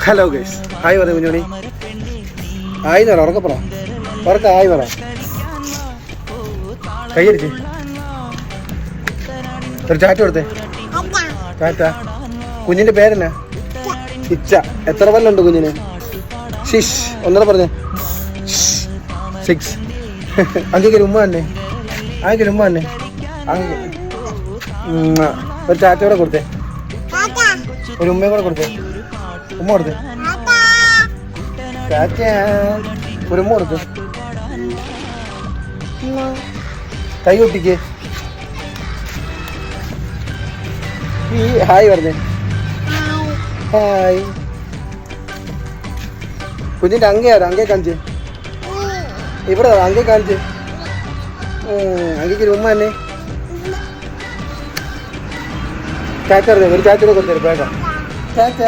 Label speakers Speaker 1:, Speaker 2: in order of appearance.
Speaker 1: Hello guys, hi പറ കുഞ്ഞോണി. Hi എന്ന് പറ, ഉറക്കെ പറ, ഉറക്കെ ഹായ് പറ. കൈയടിച്ച് ഒരു ചാറ്റ് കൊടുത്തേ. ചാറ്റ. കുഞ്ഞിന്റെ പേരെന്നാ? ഇച്ച. എത്ര പല്ലുണ്ട് കുഞ്ഞിന്? ഷിഷ്. ഒന്നര പറഞ്ഞേ. 6. അങ്ങേക്കൊരു ഉമ്മ തന്നെ, അങ്ങേക്കൊരു ഉമ്മ തന്നെ. ഒരു ചാറ്റ കൂടെ കൊടുത്തേ, ഒരു ഉമ്മയും കൂടെ കൊടുത്തേ. ഉമ്മ കൊടുത്തേ. ചാറ്റ. ഒരു ഉമ്മ കൊടുത്തു. കൈ ഒട്ടിക്ക്. ഈ ഹായ് പറഞ്ഞേ. ഹായ്. കുഞ്ഞിന്റെ അങ്ങേയാരോ? അങ്ങേ കാണിച്ച്. ഇവിടെ അങ്ങേ കാണിച്ച്. അങ്ങേക്കൊരു ഉമ്മ തന്നെ. ചാച്ച ഒരു ചാച്ചൂടെ കൊടുത്തേ. വേഗം ചാച്ച.